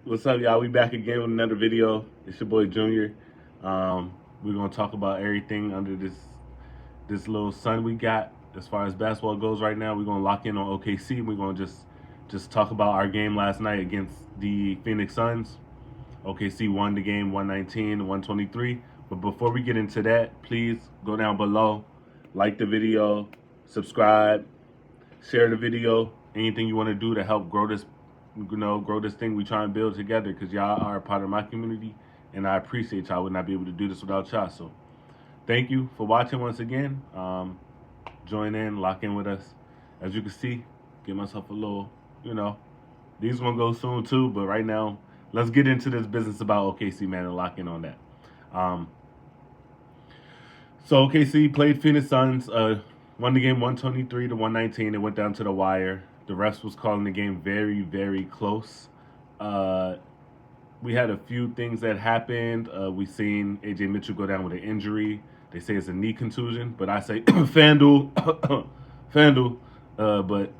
What's up, y'all? We back again with another video. It's your boy Junior. We're gonna talk about everything under this little sun we got as far as basketball goes right now. We're gonna lock in on OKC. We're gonna just talk about our game last night against the Phoenix Suns. OKC won the game 119 to 123. But before we get into that, please go down below, like the video, subscribe, share the video, anything you want to do to help grow this, grow this thing we try and build together, because y'all are a part of my community and I appreciate y'all. I would not be able to do this without y'all. So thank you for watching once again. Join in, lock in with us. As you can see, give myself a little, these gonna go soon too, but right now, let's get into this business about OKC, man, and lock in on that. So OKC played Phoenix Suns, won the game 123 to 119. It went down to the wire. The refs was calling the game very, very close. We had a few things that happened. We seen AJ Mitchell go down with an injury. They say it's a knee contusion, but I say FanDuel, FanDuel. But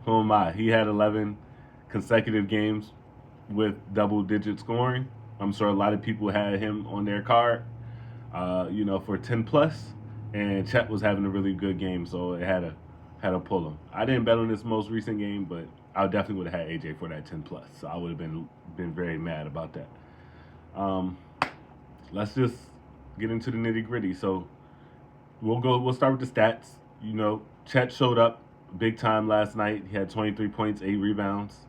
who am I? He had 11 consecutive games with double-digit scoring. I'm sure a lot of people had him on their card, for 10 plus, and Chet was having a really good game, so it had to pull him. I didn't bet on this most recent game, but I definitely would have had AJ for that 10 plus, so I would have been very mad about that. Let's just get into the nitty gritty. So we'll start with the stats. Chet showed up big time last night. He had 23 points, 8 rebounds.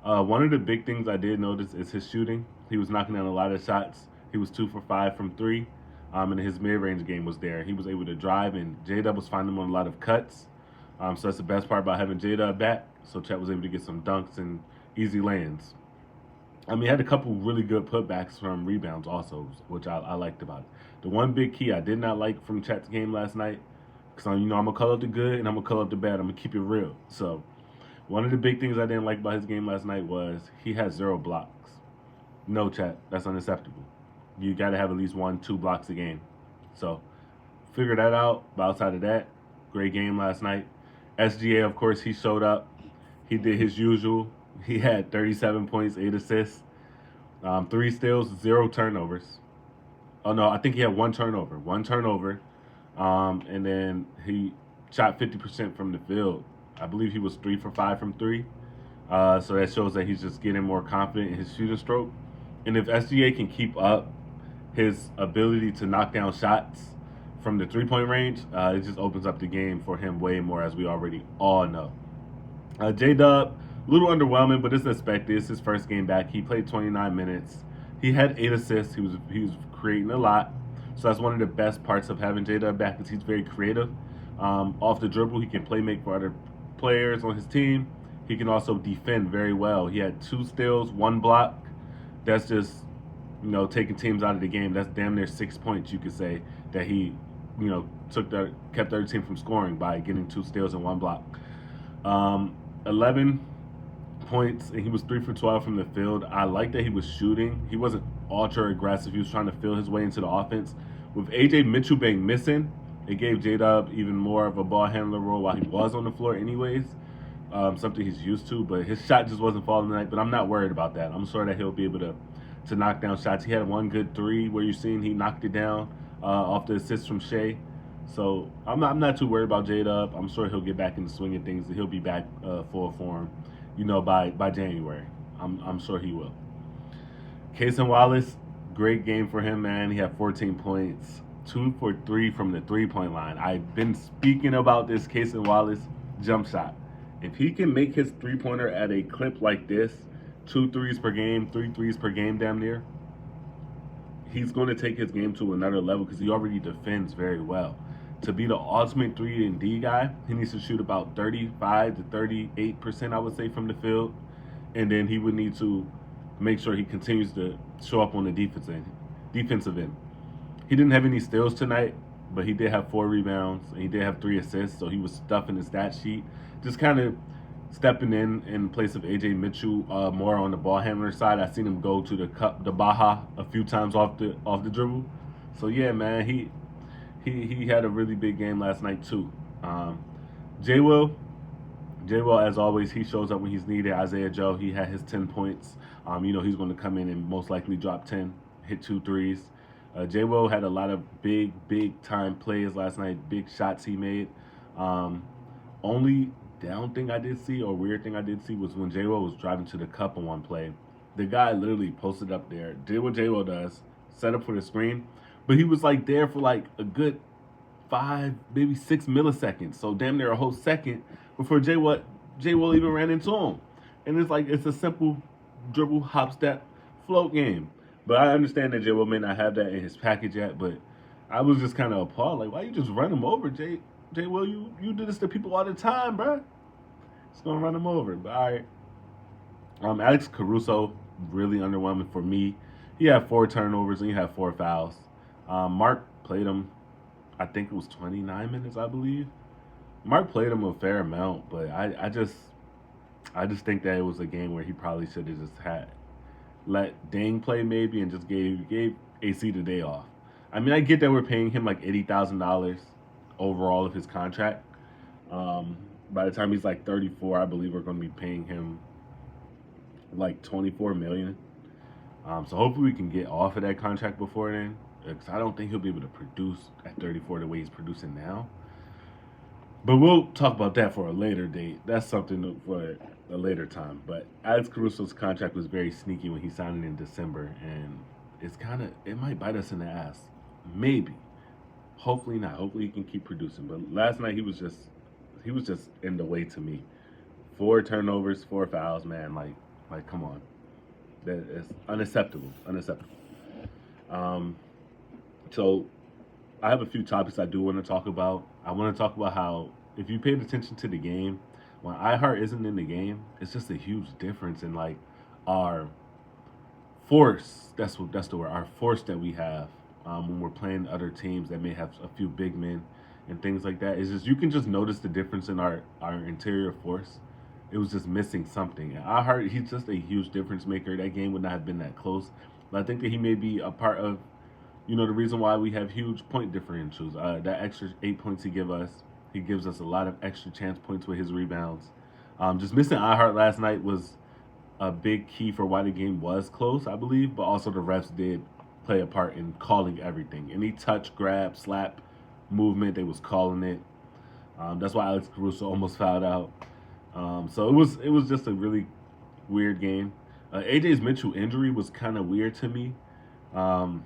One of the big things I did notice is his shooting. He was knocking down a lot of shots. He was 2 for 5 from 3. And his mid-range game was there. He was able to drive, and JDub was finding him on a lot of cuts. So that's the best part about having JDub back. So Chet was able to get some dunks and easy lands. He had a couple really good putbacks from rebounds also, which I liked about it. The one big key I did not like from Chet's game last night, because I'm going to call up the good and I'm going to call up the bad. I'm going to keep it real. So one of the big things I didn't like about his game last night was he had 0 blocks. No, Chet, that's unacceptable. You got to have at least 1-2 blocks a game. So figure that out. But outside of that, great game last night. SGA, of course, he showed up. He did his usual. He had 37 points, 8 assists, 3 steals, 0 turnovers. Oh, no, I think he had 1 turnover. And then he shot 50% from the field. I believe he was 3 for 5 from 3. So that shows that he's just getting more confident in his shooting stroke. And if SGA can keep up his ability to knock down shots from the 3-point range, it just opens up the game for him way more, as we already all know. JDub, a little underwhelming, but it's expected. It's his first game back. He played 29 minutes. He had 8 assists. He was creating a lot. So that's one of the best parts of having JDub back, is he's very creative. Off the dribble, he can play make for other players on his team. He can also defend very well. He had 2 steals, 1 block. That's just, taking teams out of the game. That's damn near 6 points, you could say, that he, kept their team from scoring by getting 2 steals and 1 block. 11 points, and he was 3 for 12 from the field. I like that he was shooting. He wasn't ultra aggressive. He was trying to feel his way into the offense. With AJ Mitchell being missing, it gave JDub even more of a ball handler role while he was on the floor anyways. Something he's used to, but his shot just wasn't falling tonight. But I'm not worried about that. I'm sure that he'll be able to knock down shots. He had 1 good 3 where you've seen he knocked it down off the assist from Shea. So I'm not too worried about JDub. I'm sure he'll get back in the swing of things. He'll be back full form, by January. I'm sure he will. Cason Wallace, great game for him, man. He had 14 points, 2 for 3 from the 3-point line. I've been speaking about this Cason Wallace jump shot. If he can make his 3-pointer at a clip like this, 2 threes per game, 3 threes per game damn near, he's going to take his game to another level, because he already defends very well. To be the ultimate 3-and-D guy, he needs to shoot about 35 to 38%, I would say, from the field. And then he would need to make sure he continues to show up on the defensive end. He didn't have any steals tonight, but he did have 4 rebounds, and he did have 3 assists, so he was stuffing the stat sheet. Just kind of stepping in place of AJ Mitchell more on the ball handler side. I seen him go to the Baja a few times off the dribble. So yeah, man, he had a really big game last night too. J Will, J Will, as always, he shows up when he's needed. Isaiah Joe, he had his 10 points. He's going to come in and most likely drop 10, hit 2 threes. J Will had a lot of big time plays last night, big shots he made. Um, Only down thing I did see or weird thing I did see was when J Will was driving to the cup on one play. The guy literally posted up there, did what J Will does, set up for the screen, but he was like there for like a good 5, maybe 6 milliseconds. So damn near a whole second before J Will even ran into him. And it's like it's a simple dribble, hop step, float game. But I understand that J Will may not have that in his package yet, but I was just kind of appalled. Like, why you just run him over, J Will? You do this to people all the time, bruh. Just gonna run him over. But all right. Alex Caruso really underwhelming for me. He had 4 turnovers and he had 4 fouls. Mark played him, I think it was 29 minutes, I believe. Mark played him a fair amount, but I just think that it was a game where he probably should have just had let Dang play maybe and just gave AC the day off. I mean, I get that we're paying him like $80,000 overall of his contract. By the time he's like 34, I believe we're going to be paying him like 24 million. So hopefully we can get off of that contract before then, because I don't think he'll be able to produce at 34 the way he's producing now. But we'll talk about that for a later date. That's something for a later time. But Alex Caruso's contract was very sneaky when he signed it in December, and it might bite us in the ass. Maybe. Hopefully not. Hopefully he can keep producing. But last night he was just in the way to me. 4 turnovers, 4 fouls, man. Like come on. That is unacceptable. Unacceptable. Um, so I have a few topics I do want to talk about. I want to talk about how if you paid attention to the game, when iHeart isn't in the game, it's just a huge difference in like our force. That's the word. Our force that we have when we're playing other teams that may have a few big men and things like that. It's just you can just notice the difference in our interior force. It was just missing something. And iHeart, he's just a huge difference maker. That game would not have been that close. But I think that he may be a part of the reason why we have huge point differentials. That extra 8 points he gives us a lot of extra chance points with his rebounds. Just missing iHeart last night was a big key for why the game was close, I believe, but also the refs did play a part in calling everything. Any touch, grab, slap, movement, they was calling it. That's why Alex Caruso almost fouled out. So it was just a really weird game. AJ's Mitchell injury was kind of weird to me. Um,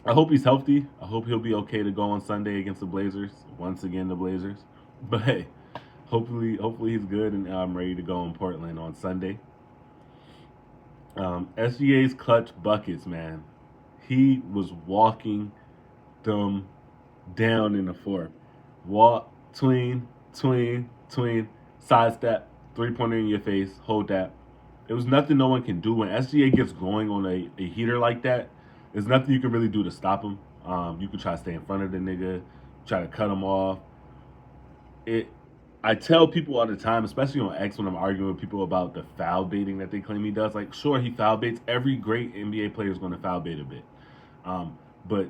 I hope he's healthy. I hope he'll be okay to go on Sunday against the Blazers. Once again, the Blazers. But hey, hopefully he's good and I'm ready to go in Portland on Sunday. SGA's clutch buckets, man. He was walking them down in the fourth. Walk, tween, sidestep, 3-pointer in your face, hold that. It was nothing no one can do. When SGA gets going on a heater like that, there's nothing you can really do to stop him. You can try to stay in front of the nigga, try to cut him off. It. I tell people all the time, especially on X when I'm arguing with people about the foul baiting that they claim he does. Like, sure, he foul baits. Every great NBA player is going to foul bait a bit. But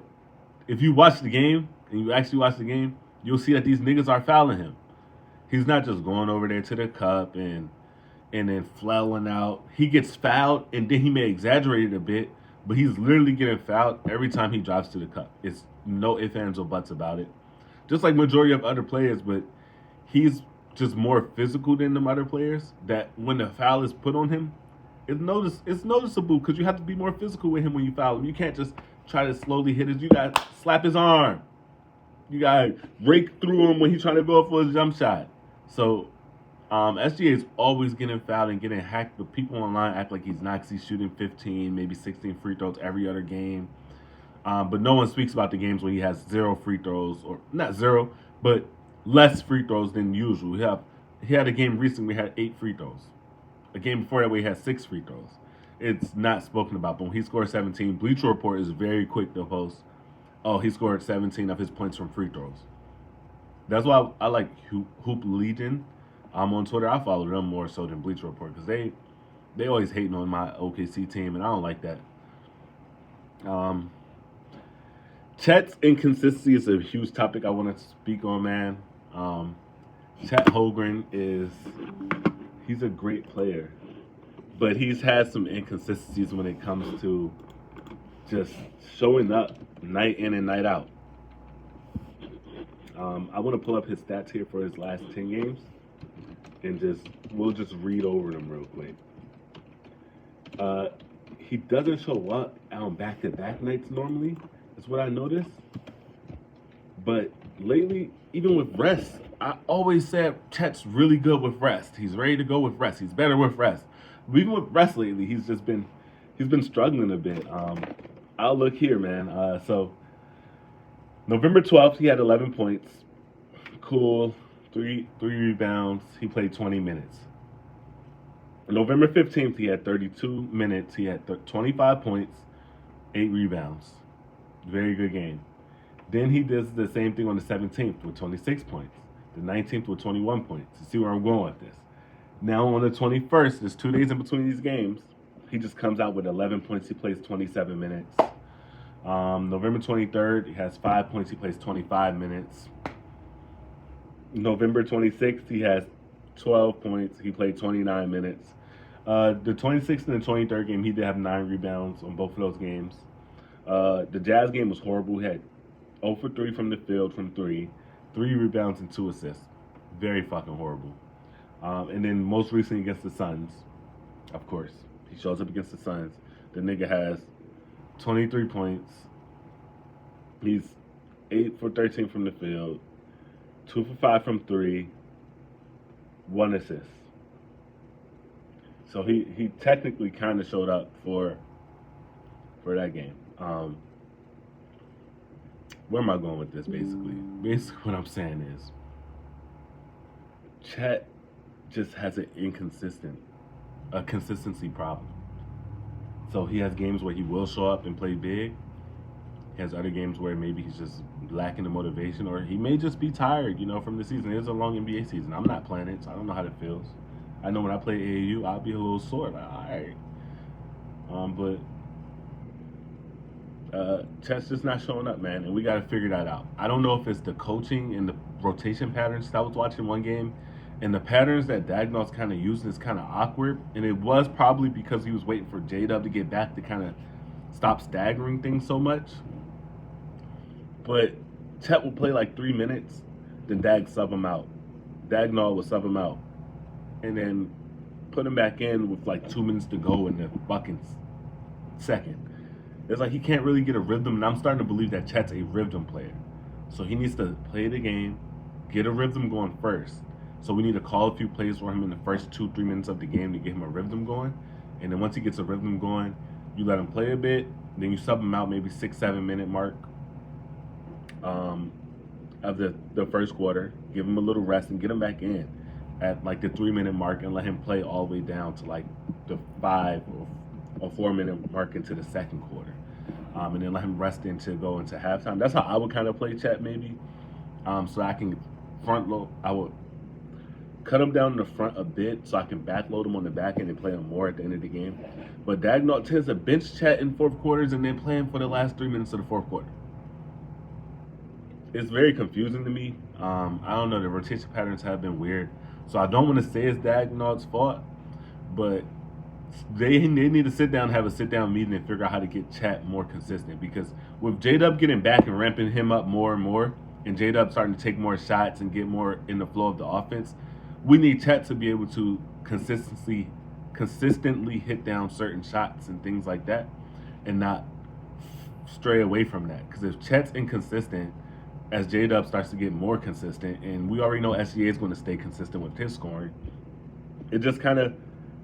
if you watch the game, and you actually watch the game, you'll see that these niggas are fouling him. He's not just going over there to the cup and then flailing out. He gets fouled, and then he may exaggerate it a bit, but he's literally getting fouled every time he drives to the cup. It's no ifs, ands, or buts about it. Just like majority of other players, but he's just more physical than them other players. That when the foul is put on him, it's noticeable because you have to be more physical with him when you foul him. You can't just try to slowly hit it. You got to slap his arm. You got to rake through him when he's trying to go for his jump shot. So SGA is always getting fouled and getting hacked, but people online act like he's not 'cause he's shooting 15, maybe 16 free throws every other game. But no one speaks about the games where he has 0 free throws, or not 0, but less free throws than usual. He had a game recently where he had 8 free throws. A game before that where he had 6 free throws. It's not spoken about, but when he scored 17, Bleacher Report is very quick to post, oh, he scored 17 of his points from free throws. That's why I like Hoop Legion. I'm on Twitter. I follow them more so than Bleacher Report because they always hating on my OKC team, and I don't like that. Um, Chet's inconsistency is a huge topic I want to speak on, man. Chet Holmgren he's a great player, but he's had some inconsistencies when it comes to just showing up night in and night out. I want to pull up his stats here for his last 10 games and we'll just read over them real quick. Uh, he doesn't show up on back-to-back nights normally. That's what I noticed. But lately, even with rest, I always said Chet's really good with rest. He's ready to go with rest. He's better with rest. But even with rest lately, he's been struggling a bit. I'll look here, man. So November 12th, he had 11 points. Cool. Three rebounds. He played 20 minutes. November 15th, he had 32 minutes. He had 25 points, 8 rebounds. Very good game. Then he does the same thing on the 17th with 26 points. The 19th with 21 points. You see where I'm going with this. Now on the 21st, there's 2 days in between these games. He just comes out with 11 points. He plays 27 minutes. November 23rd, he has 5 points. He plays 25 minutes. November 26th, he has 12 points. He played 29 minutes. The 26th and the 23rd game, he did have 9 rebounds on both of those games. The Jazz game was horrible. He had 0 for 3 from the field from 3 rebounds and 2 assists. Very fucking horrible. And then most recently against the Suns, of course, he shows up against the Suns. The nigga has 23 points. He's 8 for 13 from the field, 2 for 5 from 3, 1 assist. So he technically kind of showed up for that game. Where am I going with this, basically? Basically, what I'm saying is Chet just has a consistency problem. So he has games where he will show up and play big. He has other games where maybe he's just lacking the motivation, or he may just be tired, from the season. It is a long NBA season. I'm not playing it, so I don't know how it feels. I know when I play AAU, I'll be a little sore. Like, all right. But Chet's just not showing up, man, and we got to figure that out. I don't know if it's the coaching and the rotation patterns. I was watching one game, and the patterns that Dagnall's kind of using is kind of awkward, and it was probably because he was waiting for JDub to get back to kind of stop staggering things so much. But Chet will play like 3 minutes, then sub him out. Dagnall will sub him out, and then put him back in with like 2 minutes to go in the fucking second. It's like he can't really get a rhythm, and I'm starting to believe that Chet's a rhythm player. So he needs to play the game, get a rhythm going first. So we need to call a few plays for him in the first 2-3 minutes of the game to get him a rhythm going. And then once he gets a rhythm going, you let him play a bit, then you sub him out maybe 6-7 minute mark of the first quarter. Give him a little rest and get him back in at like the 3 minute mark and let him play all the way down to like the 5 or 4 minute mark into the second quarter. And then let him rest go into halftime. That's how I would kind of play Chet maybe. So I can front load. I would cut him down in the front a bit so I can back load him on the back end and play him more at the end of the game. But Dagnall tends to bench Chet in fourth quarters and then play him for the last 3 minutes of the fourth quarter. It's very confusing to me. I don't know. The rotation patterns have been weird. So I don't want to say it's Dagnall's fault, but they need to sit down and have a sit-down meeting and figure out how to get Chet more consistent. Because with JDub getting back and ramping him up more and more, and JDub starting to take more shots and get more in the flow of the offense, we need Chet to be able to consistently hit down certain shots and things like that and not stray away from that. Because if Chet's inconsistent, as JDub starts to get more consistent, and we already know SGA is going to stay consistent with his scoring, it just kind of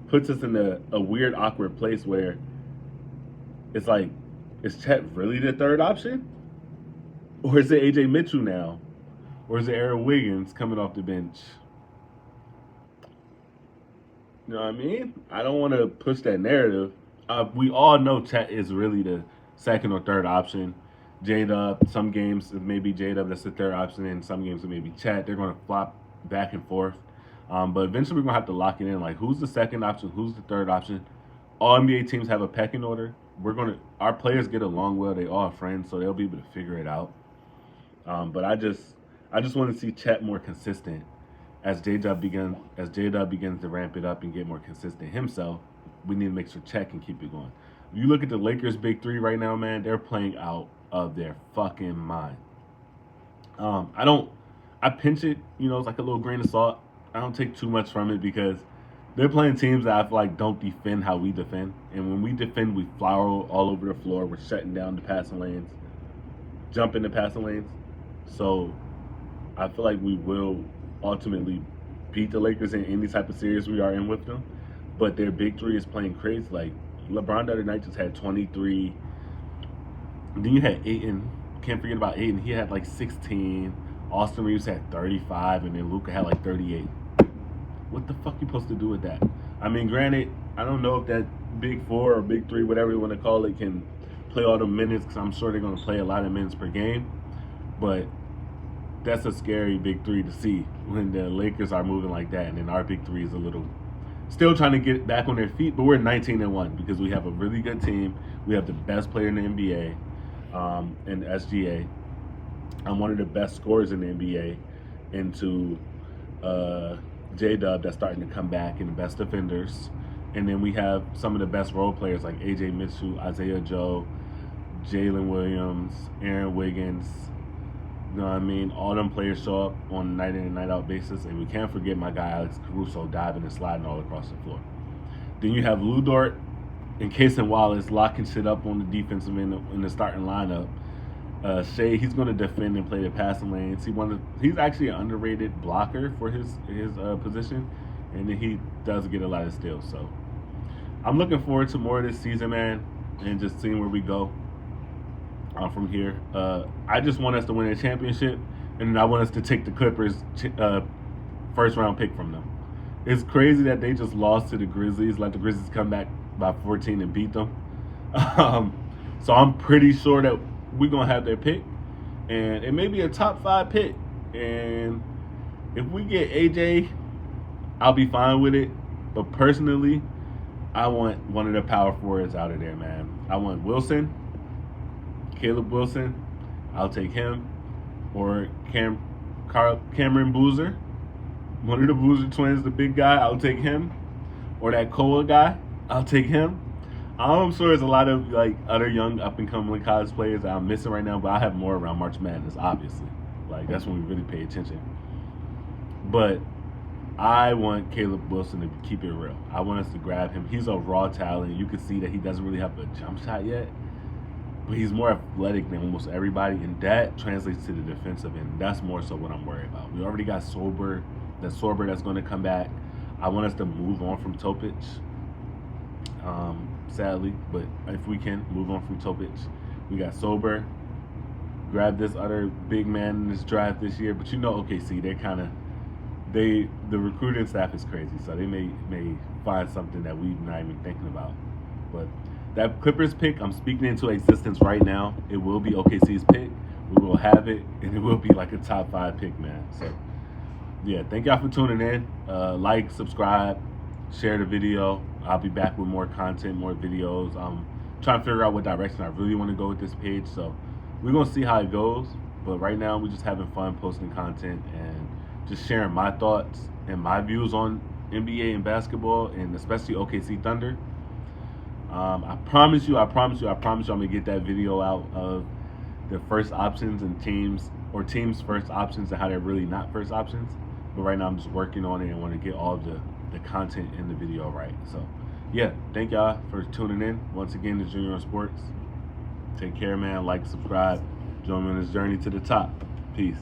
puts us in a weird, awkward place where it's like, is Chet really the third option? Or is it AJ Mitchell now? Or is it Aaron Wiggins coming off the bench? You know what I mean? I don't want to push that narrative. We all know Chet is really the second or third option. JDub, some games it may be JDub that's the third option, and some games it may be Chet. They're going to flop back and forth. But eventually we're going to have to lock it in. Like, who's the second option? Who's the third option? All NBA teams have a pecking order. Our players get along well. They all are friends, so they'll be able to figure it out. But I just want to see Chet more consistent J-Dub begins to ramp it up and get more consistent himself, we need to make sure Chet can keep it going. If you look at the Lakers' big three right now, man, they're playing out of their fucking mind. I don't. I pinch it, it's like a little grain of salt. I don't take too much from it because they're playing teams that I feel like don't defend how we defend. And when we defend, we flower all over the floor. We're shutting down the passing lanes, jumping the passing lanes. So I feel like we will ultimately beat the Lakers in any type of series we are in with them. But their big three is playing crazy. Like LeBron the other night just had 23. Then you had Ayton. Can't forget about Ayton. He had like 16. Austin Reeves had 35, and then Luka had like 38. What the fuck you supposed to do with that? I mean, granted, I don't know if that big four or big three, whatever you want to call it, can play all the minutes because I'm sure they're going to play a lot of minutes per game. But that's a scary big three to see when the Lakers are moving like that, and then our big three is a little still trying to get back on their feet. But we're 19-1 because we have a really good team. We have the best player in the NBA, in the SGA. I'm one of the best scorers in the NBA, into JDub that's starting to come back, and the best defenders. And then we have some of the best role players like AJ Mitchell, Isaiah Joe, Jalen Williams, Aaron Wiggins. You know what I mean? All them players show up on a night in and night out basis. And we can't forget my guy Alex Caruso diving and sliding all across the floor. Then you have Lou Dort and Cason Wallace locking shit up on the defensive end in the starting lineup. Shea, he's going to defend and play the passing lanes. He's actually an underrated blocker for his position, and then he does get a lot of steals. So I'm looking forward to more of this season, man, and just seeing where we go from here. I just want us to win a championship, and then I want us to take the Clippers first round pick from them. It's crazy that they just lost to the Grizzlies, let the Grizzlies come back by 14 and beat them. So I'm pretty sure that we're going to have their pick, and it may be a top 5 pick. And if we get AJ, I'll be fine with it. But personally, I want one of the power forwards out of there, man. I want Wilson, Caleb Wilson. I'll take him. Or Cameron Boozer, one of the Boozer twins, the big guy. I'll take him. Or that Koa guy. I'll take him. I'm sure there's a lot of like other young up-and-coming college players that I'm missing right now, but I have more around March Madness, obviously. Like, that's when we really pay attention. But I want Caleb Wilson to keep it real. I want us to grab him. He's a raw talent. You can see that he doesn't really have a jump shot yet, but he's more athletic than almost everybody, and that translates to the defensive end. That's more so what I'm worried about. We already got Sorber that's going to come back. I want us to move on from Topic. Sadly, but if we can move on from Topic, we got Sober. Grab this other big man in this draft this year, but OKC, the recruiting staff is crazy, so they may find something that we're not even thinking about. But that Clippers pick, I'm speaking into existence right now. It will be OKC's pick. We will have it, and it will be like a top 5 pick, man. So yeah, thank y'all for tuning in. Like, subscribe, share the video. I'll be back with more content, more videos. I'm trying to figure out what direction I really want to go with this page. So we're going to see how it goes. But right now, we're just having fun posting content and just sharing my thoughts and my views on NBA and basketball, and especially OKC Thunder. I promise you, I'm going to get that video out of the first options and teams first options and how they're really not first options. But right now, I'm just working on it and want to get all of the content in the video right. So yeah, thank y'all for tuning in. Once again, the Junior on Sports. Take care, man. Like, subscribe. Join me on this journey to the top. Peace.